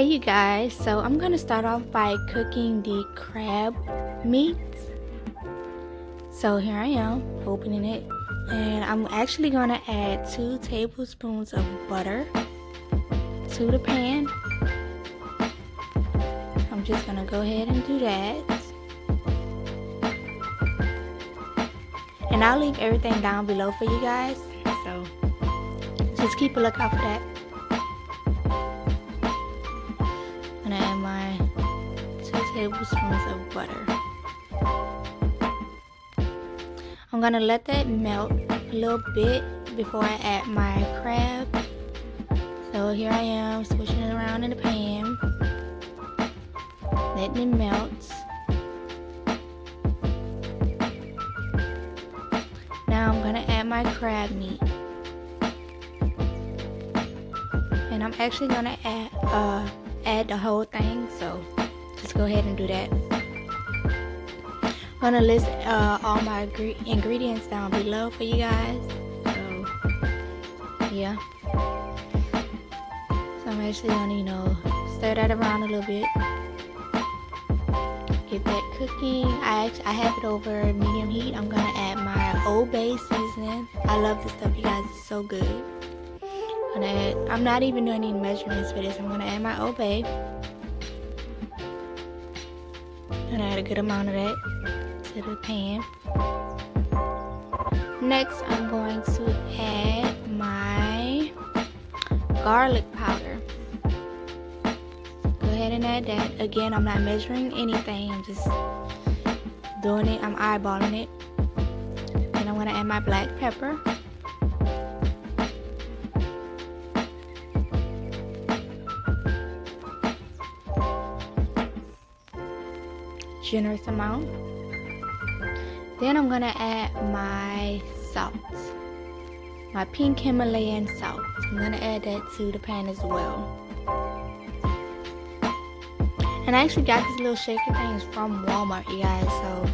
Hey you guys, so I'm gonna start off by cooking the crab meat. So here I am opening it, and I'm actually gonna add 2 tablespoons of butter to the pan. I'm just gonna go ahead and do that, and I'll leave everything down below for you guys, so just keep a lookout for that. I'm gonna add my 2 tablespoons of butter. I'm gonna let that melt a little bit before I add my crab. So here I am switching it around in the pan, letting it melt. Now I'm gonna add my crab meat, and I'm actually gonna add the whole thing. So just go ahead and do that. I'm gonna list all my ingredients down below for you guys. So yeah, so I'm actually gonna stir that around a little bit, get that cooking. I have it over medium heat. I'm gonna add my Old Bay seasoning. I love this stuff, you guys. It's so good. I'm not even doing any measurements for this. I'm gonna add my Old Bay. I'm gonna add a good amount of that to the pan. Next, I'm going to add my garlic powder. Go ahead and add that. Again, I'm not measuring anything. I'm just doing it. I'm eyeballing it. Then I'm going to add my black pepper. Generous amount. Then I'm gonna add my salt, my pink Himalayan salt. I'm gonna add that to the pan as well. And I actually got these little shaker things from Walmart, you guys. So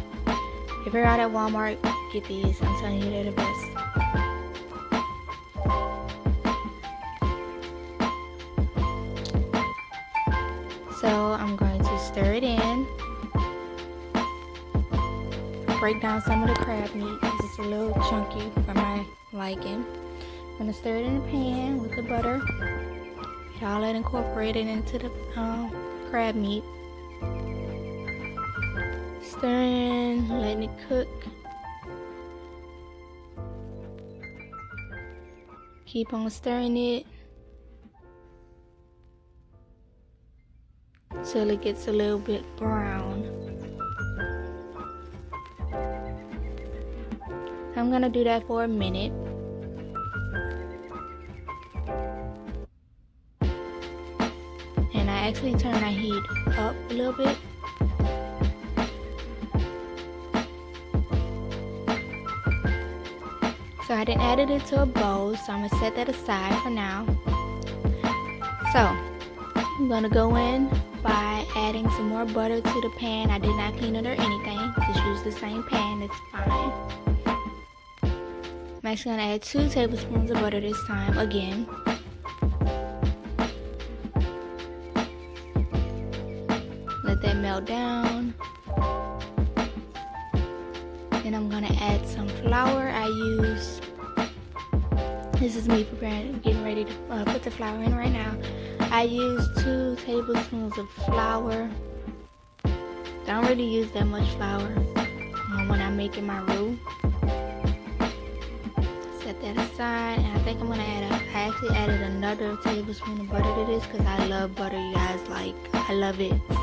if you're out at Walmart, get these. I'm telling you, they're the best. So I'm going to stir it in. Break down some of the crab meat because it's a little chunky for my liking. I'm gonna stir it in the pan with the butter. Get all that incorporated into the crab meat. Stirring, letting it cook. Keep on stirring it till it gets a little bit brown. I'm gonna do that for a minute. And I actually turn my heat up a little bit. So I didn't add it into a bowl, so I'm gonna set that aside for now. So I'm gonna go in by adding some more butter to the pan. I did not clean it or anything. Just use the same pan, it's fine. I'm actually going to add 2 tablespoons of butter this time again. Let that melt down. Then I'm going to add some flour. This is me getting ready to put the flour in right now. I use 2 tablespoons of flour. Don't really use that much flour when I'm making my roux. Set that aside, and I think I'm gonna I actually added another tablespoon of butter to this because I love butter, you guys. Like, I love it. So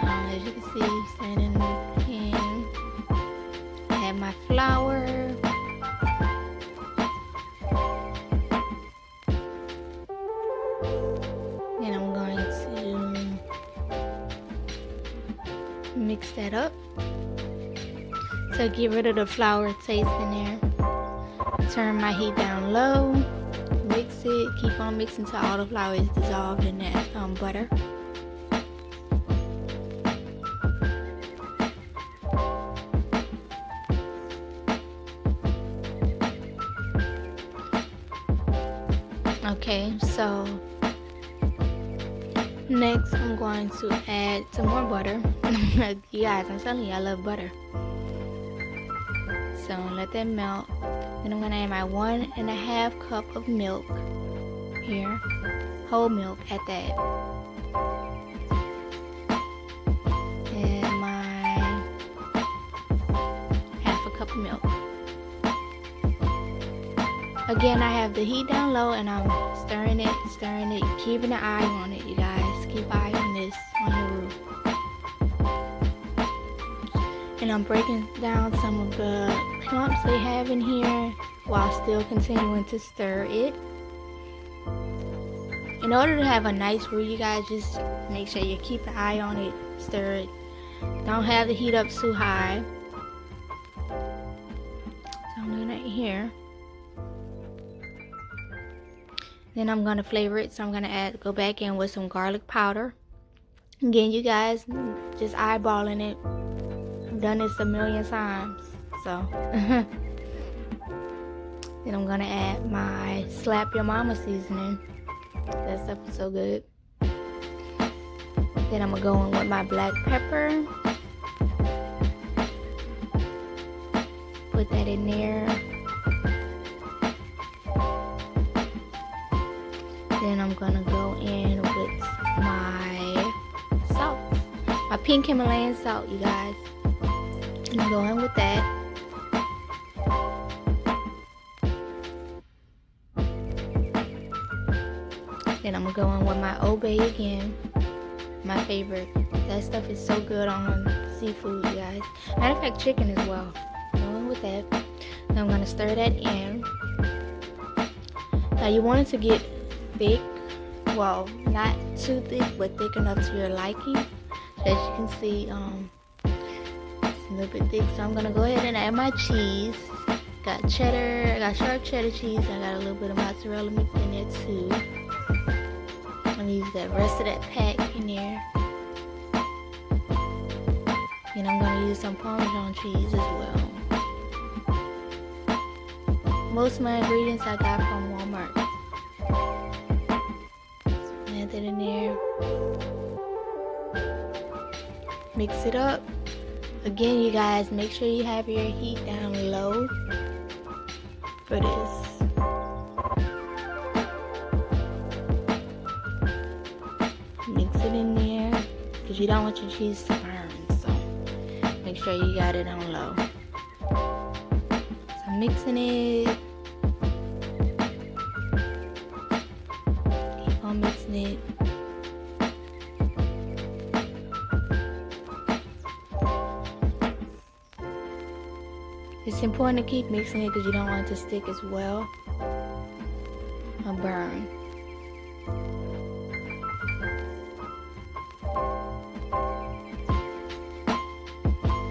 as you can see, standing in the pan, add my flour. Then I'm going to mix that up. So get rid of the flour taste in there. Turn my heat down low, mix it, keep on mixing till all the flour is dissolved in that butter. Okay, so Next, I'm going to add some more butter. You guys, I'm telling you, I love butter. So let that melt. Then I'm going to add my 1.5 cup of milk here. Whole milk at that. And my 1/2 cup of milk. Again, I have the heat down low and I'm stirring it, keeping an eye on it, you guys. Keep an eye on this, on your roof. And I'm breaking down some of the clumps they have in here while still continuing to stir it. In order to have a nice roux, you guys, just make sure you keep an eye on it, stir it. Don't have the heat up too high. So I'm doing it here. Then I'm gonna flavor it, so I'm gonna go back in with some garlic powder. Again, you guys, just eyeballing it. I've done this a million times, so. Then I'm gonna add my Slap Your Mama seasoning. That stuff is so good. Then I'm gonna go in with my black pepper. Put that in there. Then I'm gonna go in with my salt, my pink Himalayan salt, you guys. And I'm going with that. Then I'm gonna go in with my Old Bay again, my favorite. That stuff is so good on seafood, you guys. Matter of fact, chicken as well. Going with that. Then I'm gonna stir that in. Now you want it to get thick, well, not too thick, but thick enough to your liking. As you can see, it's a little bit thick, so I'm gonna go ahead and add my cheese. Got cheddar, I got sharp cheddar cheese, I got a little bit of mozzarella mixed in there too. I'm gonna use that rest of that pack in there. And I'm gonna use some Parmesan cheese as well. Most of my ingredients I got from Walmart. Add that in there. Mix it up. Again, you guys, make sure you have your heat down low for this. Mix it in there because you don't want your cheese to burn, so make sure you got it on low. So mixing it. Keep on mixing it. It's important to keep mixing it because you don't want it to stick as well or burn.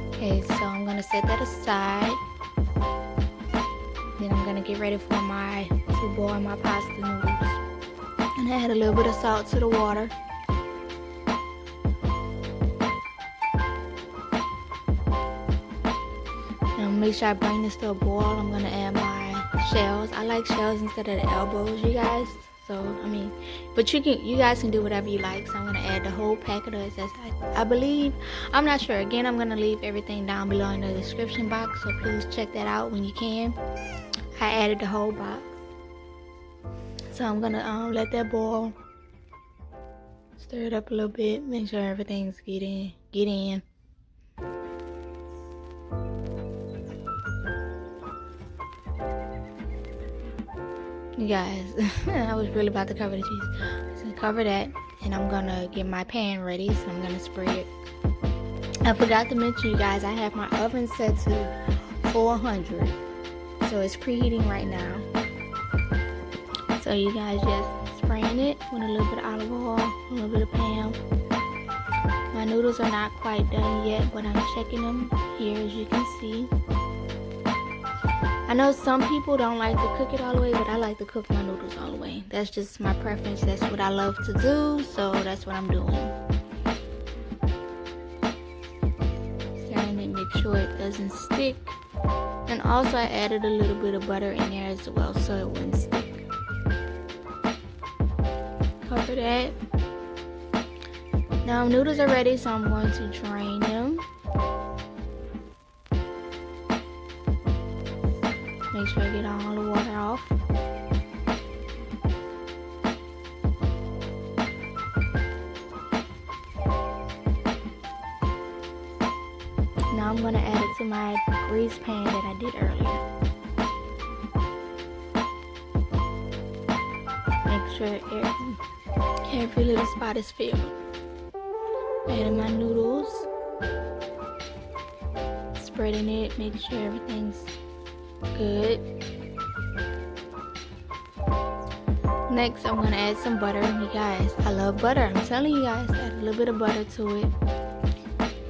Okay, so I'm gonna set that aside. Then I'm gonna get ready to boil my pasta noodles. And I add a little bit of salt to the water. Make sure I bring this to a boil. I'm gonna add my shells. I like shells instead of the elbows, you guys. So but you guys can do whatever you like. So I'm gonna add the whole pack of those. I believe, I'm not sure. Again, I'm gonna leave everything down below in the description box. So please check that out when you can. I added the whole box. So I'm gonna let that boil. Stir it up a little bit. Make sure everything's get in. You guys, I was really about to cover the cheese. So cover that, and I'm gonna get my pan ready. So I'm gonna spray it. I forgot to mention, you guys, I have my oven set to 400, so it's preheating right now. So you guys just spraying it with a little bit of olive oil, a little bit of Pam. My noodles are not quite done yet, but I'm checking them here, as you can see. I know some people don't like to cook it all the way, but I like to cook my noodles all the way. That's just my preference. That's what I love to do, so that's what I'm doing. Stirring it, make sure it doesn't stick. And also I added a little bit of butter in there as well, so it wouldn't stick. Cover that. Now noodles are ready, so I'm going to drain them. Make sure I get all the water off. Now I'm going to add it to my grease pan that I did earlier. Make sure every little spot is filled. Adding my noodles. Spreading it, make sure everything's good. Next, I'm going to add some butter. You guys, I love butter. I'm telling you guys, add a little bit of butter to it.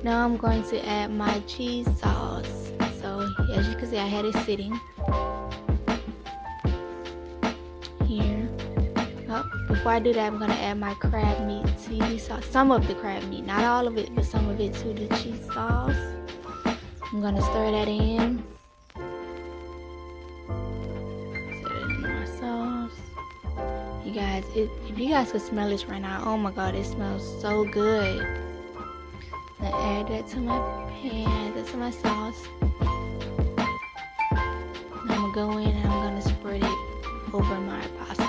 Now I'm going to add my cheese sauce. So as you can see, I had it sitting here. Oh, before I do that, I'm going to add my crab meat chili sauce. Some of the crab meat, not all of it, but some of it to the cheese sauce. I'm going to stir that in. Stir it in my sauce. You guys, if you guys could smell this right now, oh my god, it smells so good. I add that to my pan, that's to my sauce. Now I'm gonna go in and I'm gonna spread it over my pasta.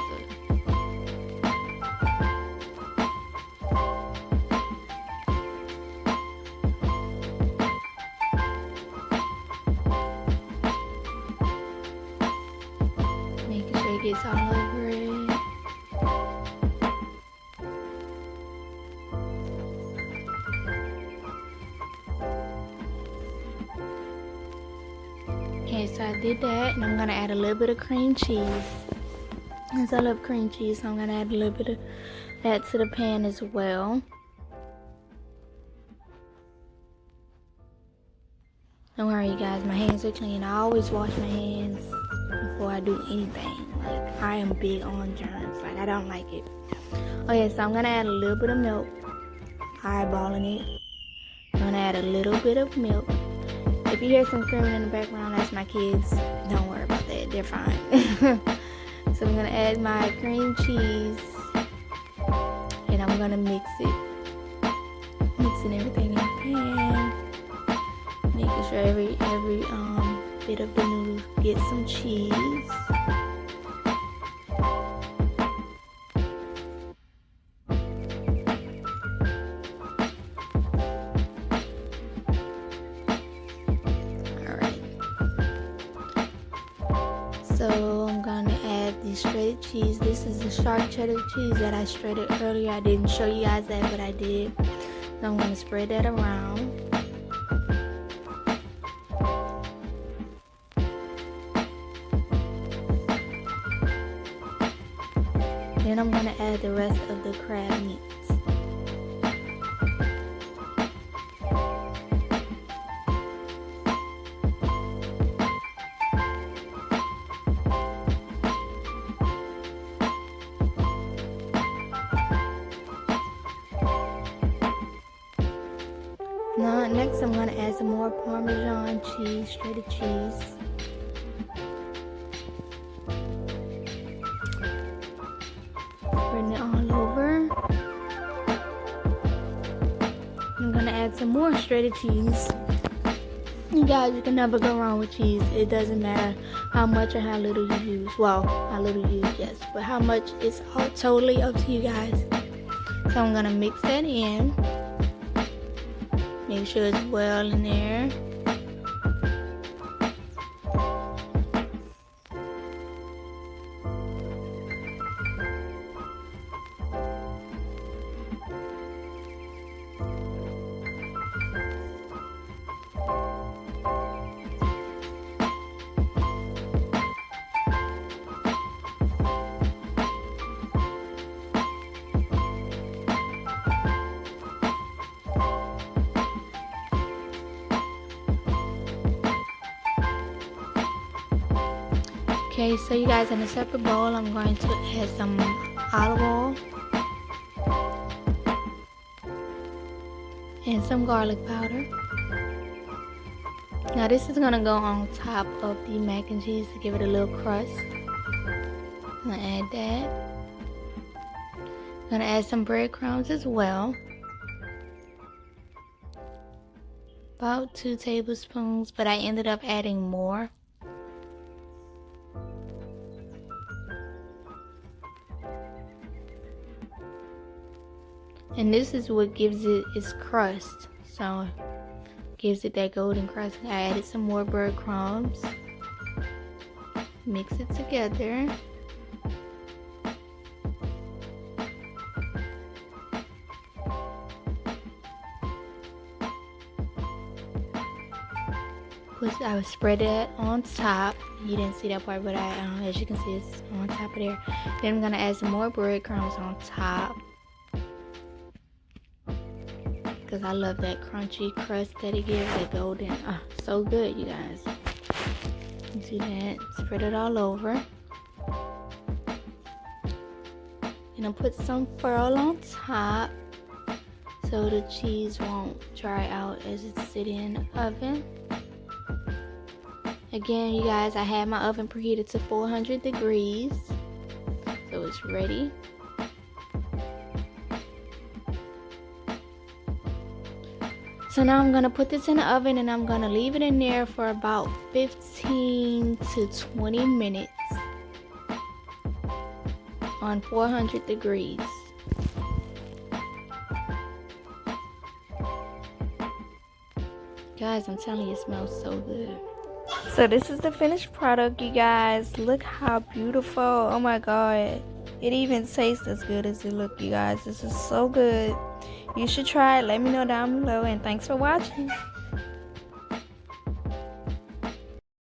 Making sure it gets all over it. Okay, so I did that, and I'm gonna add a little bit of cream cheese. Since I love cream cheese, so I'm gonna add a little bit of that to the pan as well. Don't worry, you guys, my hands are clean. I always wash my hands before I do anything. Like, I am big on germs. Like, I don't like it. Okay, so I'm gonna add a little bit of milk. Eyeballing it. I'm gonna add a little bit of milk. If you hear some screaming in the background, that's my kids. Don't worry about that. They're fine. So I'm gonna add my cream cheese, and I'm gonna mix it. Mixing everything in the pan. Making sure every bit of the noodles gets some cheese. Alright. So I'm gonna add the shredded cheese. This is the sharp cheddar cheese that I shredded earlier. I didn't show you guys that, but I did. So I'm gonna spread that around. Then I'm going to add the rest of the crab meats. Now, next I'm going to add some more Parmesan cheese, shredded cheese. Spreading it all over. I'm gonna add some more shredded cheese. You guys, you can never go wrong with cheese. It doesn't matter how much or how little you use. Well, how little you use, yes, but how much is all totally up to you guys. So I'm gonna mix that in. Make sure it's well in there. Okay, so you guys, in a separate bowl, I'm going to add some olive oil and some garlic powder. Now this is going to go on top of the mac and cheese to give it a little crust. I'm going to add that. I'm going to add some breadcrumbs as well. about 2 tablespoons, but I ended up adding more. And this is what gives it its crust. So gives it that golden crust. I added some more breadcrumbs. Mix it together. I would spread it on top. You didn't see that part, but as you can see, it's on top of there. Then I'm gonna add some more breadcrumbs on top, because I love that crunchy crust that it gives, that golden. So good, you guys. Do that. Spread it all over. And I'll put some foil on top so the cheese won't dry out as it's sitting in the oven. Again, you guys, I had my oven preheated to 400 degrees, so it's ready. So now I'm gonna put this in the oven and I'm gonna leave it in there for about 15 to 20 minutes on 400 degrees. Guys, I'm telling you, it smells so good. So this is the finished product, you guys. Look how beautiful. Oh my god. It even tastes as good as it looks, you guys. This is so good. You should try it. Let me know down below, and thanks for watching.